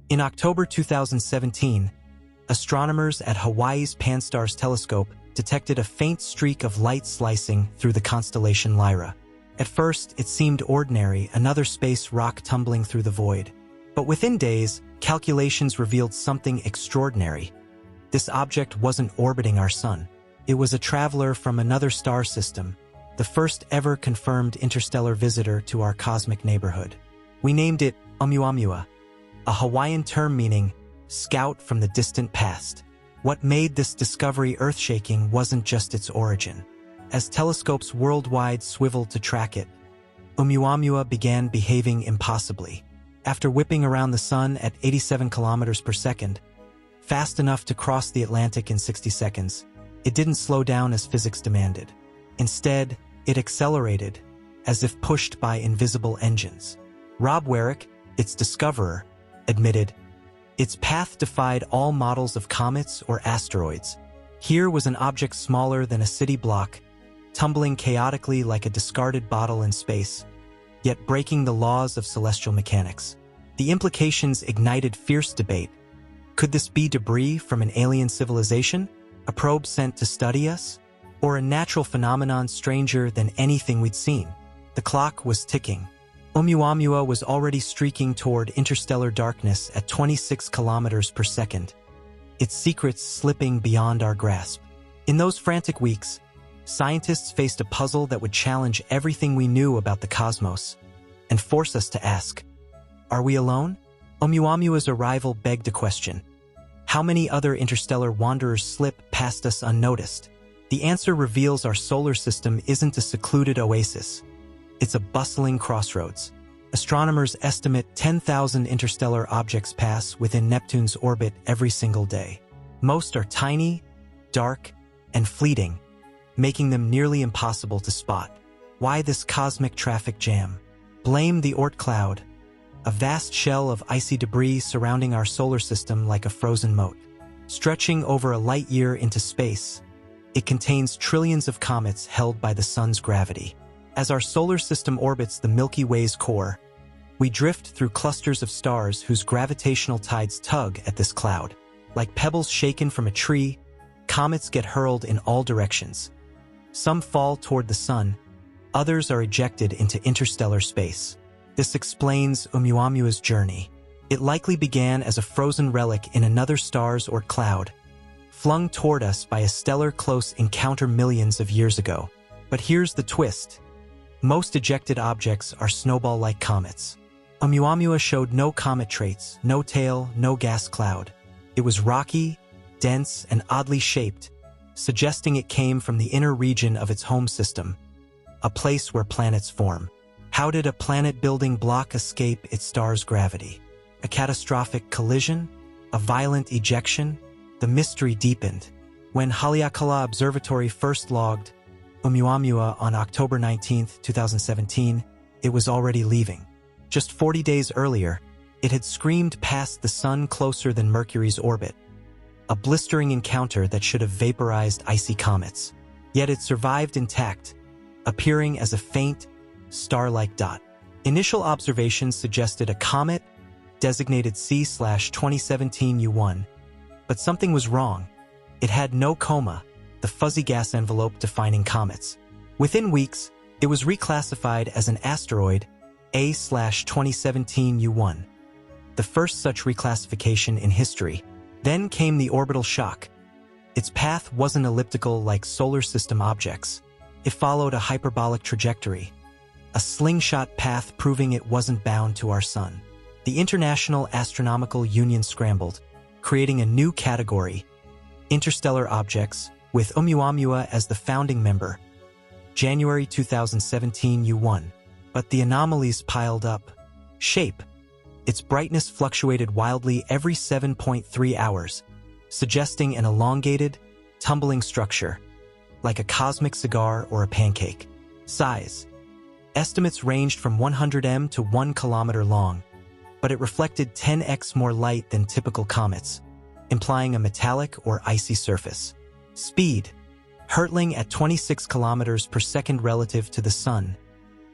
In October 2017, astronomers at Hawaii's Pan-STARRS telescope detected a faint streak of light slicing through the constellation Lyra. At first, it seemed ordinary, another space rock tumbling through the void. But within days, calculations revealed something extraordinary. This object wasn't orbiting our sun. It was a traveler from another star system, the first ever confirmed interstellar visitor to our cosmic neighborhood. We named it Oumuamua, a Hawaiian term meaning scout from the distant past. What made this discovery earth-shaking wasn't just its origin. As telescopes worldwide swiveled to track it, Oumuamua began behaving impossibly. After whipping around the sun at 87 kilometers per second, fast enough to cross the Atlantic in 60 seconds, it didn't slow down as physics demanded. Instead, it accelerated, as if pushed by invisible engines. Rob Warwick, its discoverer, admitted, "Its path defied all models of comets or asteroids. Here was an object smaller than a city block, tumbling chaotically like a discarded bottle in space, yet breaking the laws of celestial mechanics." The implications ignited fierce debate. Could this be debris from an alien civilization, a probe sent to study us, or a natural phenomenon stranger than anything we'd seen? The clock was ticking. Oumuamua was already streaking toward interstellar darkness at 26 kilometers per second, its secrets slipping beyond our grasp. In those frantic weeks, scientists faced a puzzle that would challenge everything we knew about the cosmos and force us to ask, are we alone? Oumuamua's arrival begged a question. How many other interstellar wanderers slip past us unnoticed? The answer reveals our solar system isn't a secluded oasis. It's a bustling crossroads. Astronomers estimate 10,000 interstellar objects pass within Neptune's orbit every single day. Most are tiny, dark, and fleeting, making them nearly impossible to spot. Why this cosmic traffic jam? Blame the Oort cloud, a vast shell of icy debris surrounding our solar system like a frozen moat. Stretching over a light year into space, it contains trillions of comets held by the sun's gravity. As our solar system orbits the Milky Way's core, we drift through clusters of stars whose gravitational tides tug at this cloud. Like pebbles shaken from a tree, comets get hurled in all directions. Some fall toward the sun, others are ejected into interstellar space. This explains Oumuamua's journey. It likely began as a frozen relic in another star's Oort cloud, flung toward us by a stellar close encounter millions of years ago. But here's the twist. Most ejected objects are snowball-like comets. Oumuamua showed no comet traits, no tail, no gas cloud. It was rocky, dense, and oddly shaped, suggesting it came from the inner region of its home system, a place where planets form. How did a planet-building block escape its star's gravity? A catastrophic collision? A violent ejection? The mystery deepened. When Haleakala Observatory first logged Oumuamua on October 19, 2017, it was already leaving. Just 40 days earlier, it had screamed past the sun closer than Mercury's orbit, a blistering encounter that should have vaporized icy comets. Yet it survived intact, appearing as a faint, star-like dot. Initial observations suggested a comet, designated C/2017 U1, but something was wrong. It had no coma, the fuzzy gas envelope defining comets. Within weeks, it was reclassified as an asteroid, A/2017 U1, the first such reclassification in history. Then came the orbital shock. Its path wasn't elliptical like solar system objects. It followed a hyperbolic trajectory, a slingshot path proving it wasn't bound to our sun. The International Astronomical Union scrambled, creating a new category, interstellar objects, with Oumuamua as the founding member, January 2017 U1. But the anomalies piled up. Shape. Its brightness fluctuated wildly every 7.3 hours, suggesting an elongated, tumbling structure, like a cosmic cigar or a pancake. Size. Estimates ranged from 100 m to 1 kilometer long, but it reflected 10x more light than typical comets, implying a metallic or icy surface. Speed. Hurtling at 26 kilometers per second relative to the sun,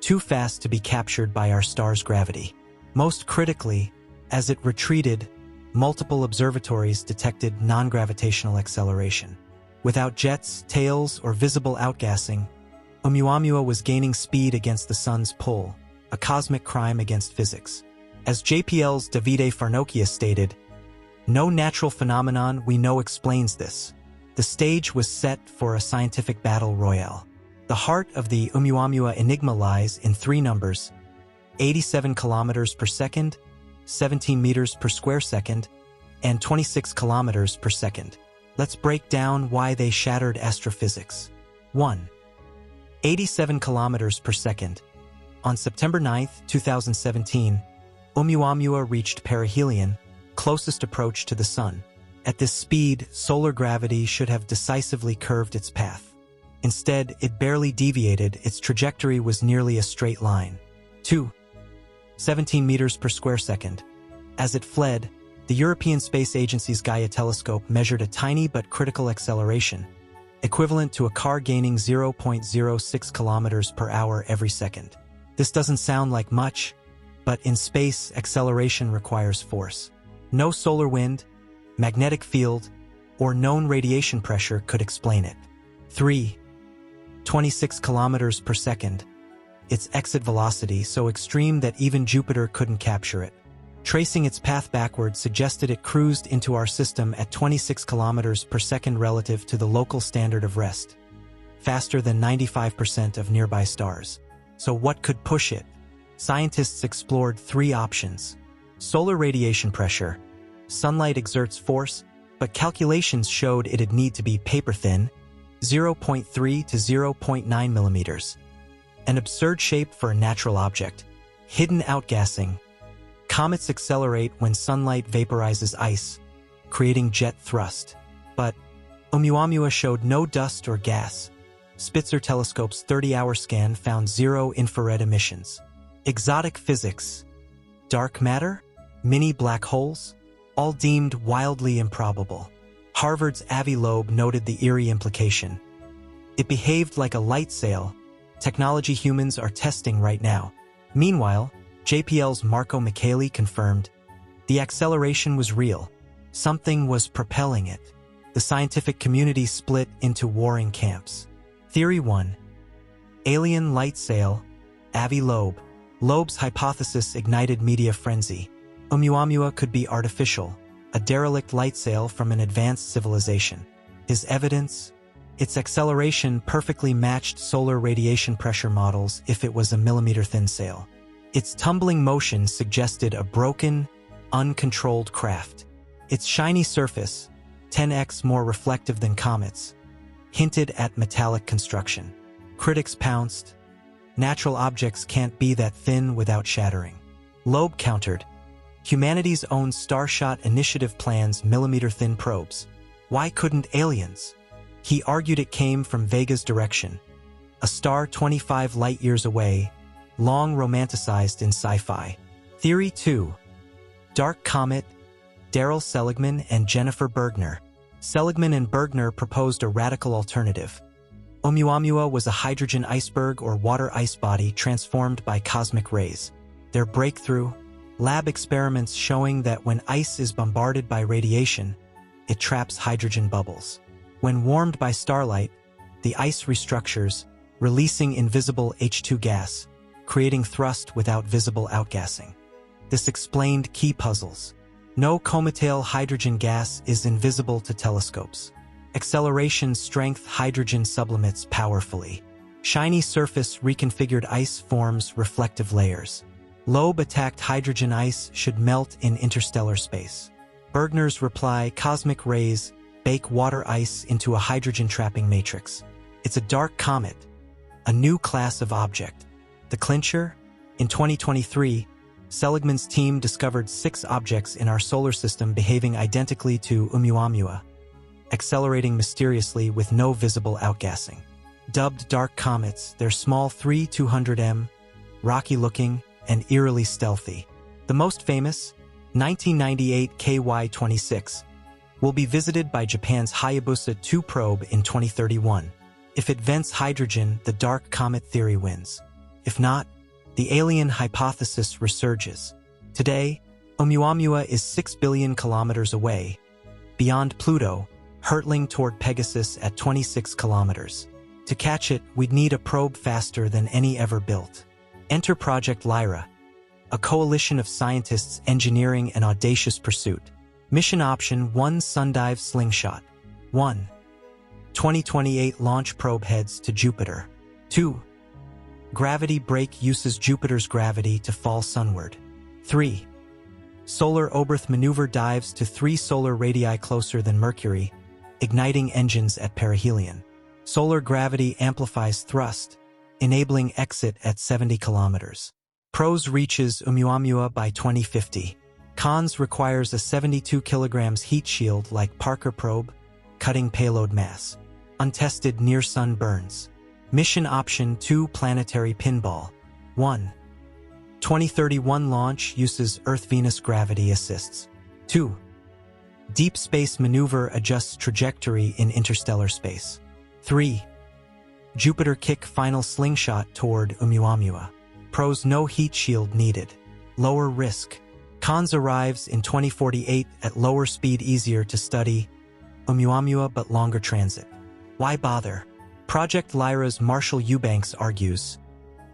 too fast to be captured by our star's gravity. Most critically, as it retreated, multiple observatories detected non-gravitational acceleration. Without jets, tails, or visible outgassing, Oumuamua was gaining speed against the sun's pull, a cosmic crime against physics. As JPL's Davide Farnokia stated, "No natural phenomenon we know explains this." The stage was set for a scientific battle royale. The heart of the Oumuamua enigma lies in three numbers: 87 kilometers per second, 17 meters per square second, and 26 kilometers per second. Let's break down why they shattered astrophysics. 1. 87 kilometers per second. On September 9, 2017, Oumuamua reached perihelion, closest approach to the sun. At this speed, solar gravity should have decisively curved its path. Instead, it barely deviated. Its trajectory was nearly a straight line. 2. 17 meters per square second. As it fled, the European Space Agency's Gaia telescope measured a tiny but critical acceleration, equivalent to a car gaining 0.06 kilometers per hour every second. This doesn't sound like much, but in space, acceleration requires force. No solar wind, magnetic field, or known radiation pressure could explain it. 3. 26 kilometers per second. Its exit velocity so extreme that even Jupiter couldn't capture it. Tracing its path backward suggested it cruised into our system at 26 kilometers per second relative to the local standard of rest, faster than 95% of nearby stars. So what could push it? Scientists explored three options. Solar radiation pressure. Sunlight exerts force, but calculations showed it'd need to be paper-thin, 0.3 to 0.9 millimeters. An absurd shape for a natural object. Hidden outgassing. Comets accelerate when sunlight vaporizes ice, creating jet thrust. But Oumuamua showed no dust or gas. Spitzer telescope's 30-hour scan found zero infrared emissions. Exotic physics. Dark matter? Mini black holes? All deemed wildly improbable. Harvard's Avi Loeb noted the eerie implication. It behaved like a light sail, technology humans are testing right now. Meanwhile, JPL's Marco Micheli confirmed the acceleration was real. Something was propelling it. The scientific community split into warring camps. Theory 1. Alien light sail. Avi Loeb. Loeb's hypothesis ignited media frenzy. Oumuamua could be artificial, a derelict light sail from an advanced civilization. His evidence? Its acceleration perfectly matched solar radiation pressure models if it was a millimeter-thin sail. Its tumbling motion suggested a broken, uncontrolled craft. Its shiny surface, 10x more reflective than comets, hinted at metallic construction. Critics pounced. Natural objects can't be that thin without shattering. Loeb countered. Humanity's own Starshot initiative plans millimeter-thin probes. Why couldn't aliens? He argued it came from Vega's direction, a star 25 light-years away, long romanticized in sci-fi. Theory 2. Dark Comet. Daryl Seligman and Jennifer Bergner. Seligman and Bergner proposed a radical alternative. Oumuamua was a hydrogen iceberg or water ice body transformed by cosmic rays. Their breakthrough? Lab experiments showing that when ice is bombarded by radiation, it traps hydrogen bubbles. When warmed by starlight, the ice restructures, releasing invisible H2 gas, creating thrust without visible outgassing. This explained key puzzles. No cometale hydrogen gas is invisible to telescopes. Acceleration strength hydrogen sublimates powerfully. Shiny surface reconfigured ice forms reflective layers. Loeb attacked hydrogen ice should melt in interstellar space. Bergner's reply, cosmic rays bake water ice into a hydrogen-trapping matrix. It's a dark comet, a new class of object. The clincher? In 2023, Seligman's team discovered 6 objects in our solar system behaving identically to Oumuamua, accelerating mysteriously with no visible outgassing. Dubbed dark comets, they're small 3-200 rocky-looking, and eerily stealthy. The most famous, 1998 KY-26, will be visited by Japan's Hayabusa 2 probe in 2031. If it vents hydrogen, the dark comet theory wins. If not, the alien hypothesis resurges. Today, Oumuamua is 6 billion kilometers away, beyond Pluto, hurtling toward Pegasus at 26 kilometers. To catch it, we'd need a probe faster than any ever built. Enter Project Lyra, a coalition of scientists engineering an audacious pursuit. Mission option 1: Sundive Slingshot. 1. 2028 launch probe heads to Jupiter. 2. Gravity break uses Jupiter's gravity to fall sunward. 3. Solar Oberth maneuver dives to 3 solar radii closer than Mercury, igniting engines at perihelion. Solar gravity amplifies thrust, enabling exit at 70 kilometers. Pros reaches Oumuamua by 2050. Cons requires a 72 kilograms heat shield like Parker probe, cutting payload mass. Untested near-sun burns. Mission option 2: Planetary pinball. 1. 2031 launch uses Earth-Venus gravity assists. 2. Deep space maneuver adjusts trajectory in interstellar space. 3. Jupiter kick final slingshot toward Oumuamua. Pros: no heat shield needed. Lower risk. Cons arrives in 2048 at lower speed, easier to study Oumuamua but longer transit. Why bother? Project Lyra's Marshall Eubanks argues,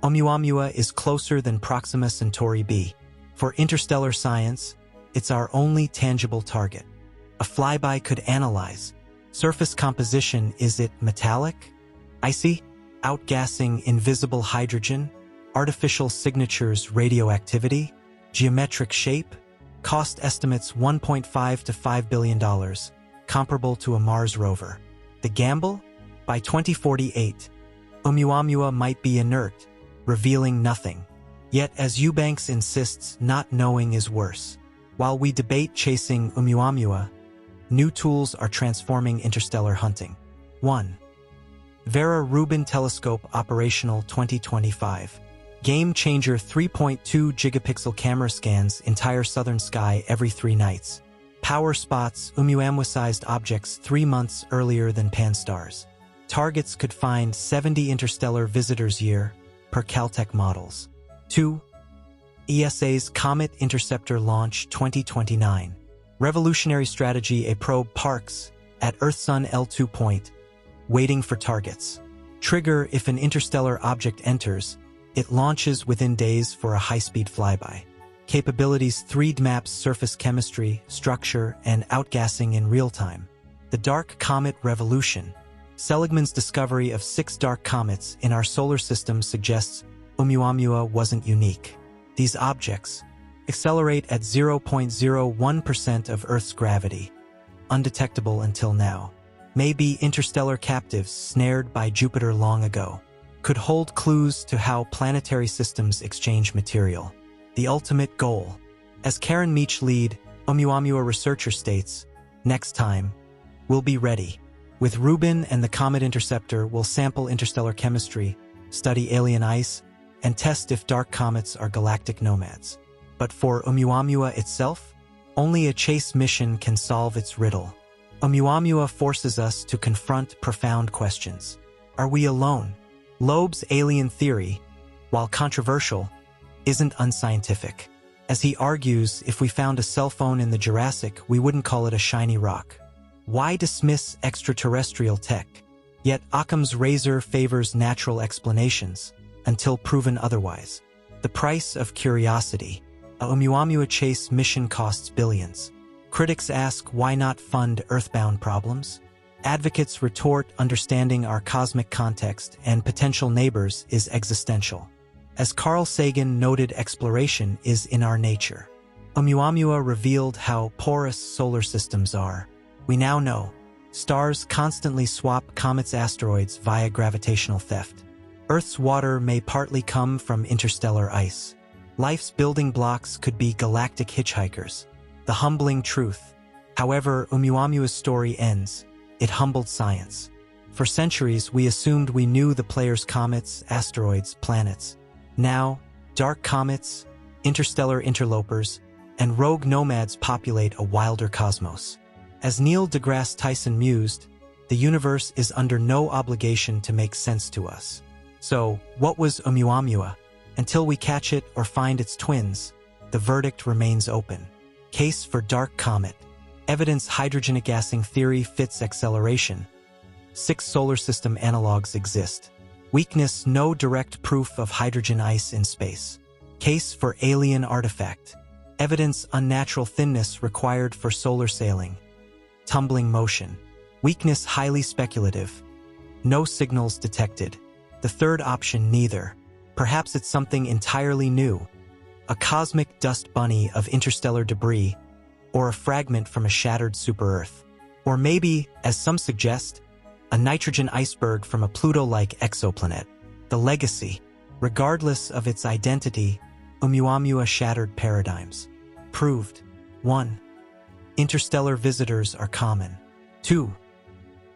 Oumuamua is closer than Proxima Centauri b. For interstellar science, it's our only tangible target. A flyby could analyze surface composition. Is it metallic, icy, outgassing invisible hydrogen, artificial signatures, radioactivity, geometric shape? Cost estimates $1.5 to $5 billion, comparable to a Mars rover. The gamble? By 2048, Oumuamua might be inert, revealing nothing. Yet, as Eubanks insists, not knowing is worse. While we debate chasing Oumuamua, new tools are transforming interstellar hunting. 1. Vera Rubin Telescope operational 2025. Game changer 3.2 gigapixel camera scans entire southern sky every 3 nights. Power spots Oumuamua-sized objects 3 months earlier than Pan-STARRS. Targets could find 70 interstellar visitors year, per Caltech models. 2. ESA's Comet Interceptor launch 2029. Revolutionary strategy: a probe parks at Earth-Sun L2 point, waiting for targets. Trigger: if an interstellar object enters, it launches within days for a high-speed flyby. Capabilities: 3D maps surface chemistry, structure, and outgassing in real time. The Dark Comet Revolution. Seligman's discovery of 6 dark comets in our solar system suggests Oumuamua wasn't unique. These objects accelerate at 0.01% of Earth's gravity, undetectable until now. Maybe interstellar captives snared by Jupiter long ago. Could hold clues to how planetary systems exchange material. The ultimate goal. As Karen Meach, lead Oumuamua researcher, states, next time, we'll be ready. With Rubin and the Comet Interceptor, we'll sample interstellar chemistry, study alien ice, and test if dark comets are galactic nomads. But for Oumuamua itself, only a chase mission can solve its riddle. Oumuamua forces us to confront profound questions. Are we alone? Loeb's alien theory, while controversial, isn't unscientific. As he argues, if we found a cell phone in the Jurassic, we wouldn't call it a shiny rock. Why dismiss extraterrestrial tech? Yet Occam's razor favors natural explanations, until proven otherwise. The price of curiosity. A Oumuamua chase mission costs billions. Critics ask, why not fund earthbound problems? Advocates retort, understanding our cosmic context and potential neighbors is existential. As Carl Sagan noted, exploration is in our nature. Oumuamua revealed how porous solar systems are. We now know. Stars constantly swap comets' asteroids via gravitational theft. Earth's water may partly come from interstellar ice. Life's building blocks could be galactic hitchhikers. The humbling truth. However, Oumuamua's story ends. It humbled science. For centuries, we assumed we knew the player's comets, asteroids, planets. Now, dark comets, interstellar interlopers, and rogue nomads populate a wilder cosmos. As Neil deGrasse Tyson mused, the universe is under no obligation to make sense to us. So, what was Oumuamua? Until we catch it or find its twins, the verdict remains open. Case for dark comet. Evidence hydrogen gassing theory fits acceleration. 6 solar system analogs exist. Weakness, no direct proof of hydrogen ice in space. Case for alien artifact. Evidence, unnatural thinness required for solar sailing. Tumbling motion. Weakness, highly speculative. No signals detected. The third option, neither. Perhaps it's something entirely new. A cosmic dust bunny of interstellar debris, or a fragment from a shattered super-Earth. Or maybe, as some suggest, a nitrogen iceberg from a Pluto-like exoplanet. The legacy. Regardless of its identity, Oumuamua shattered paradigms. Proved. 1. Interstellar visitors are common. 2.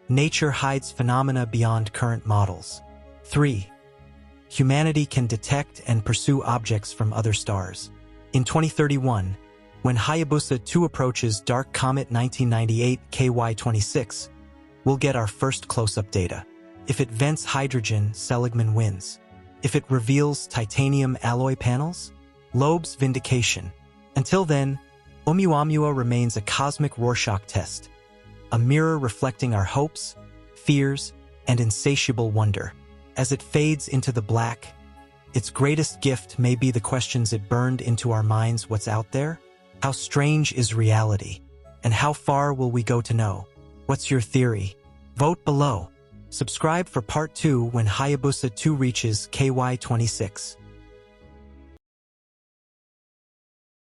Nature hides phenomena beyond current models. 3. Humanity can detect and pursue objects from other stars. In 2031, when Hayabusa 2 approaches dark comet 1998 KY26, we'll get our first close-up data. If it vents hydrogen, Seligman wins. If it reveals titanium alloy panels, Loeb's vindication. Until then, Oumuamua remains a cosmic Rorschach test, a mirror reflecting our hopes, fears, and insatiable wonder. As it fades into the black, its greatest gift may be the questions it burned into our minds. What's out there? How strange is reality? And how far will we go to know? What's your theory? Vote below. Subscribe for part 2 when Hayabusa 2 reaches KY26.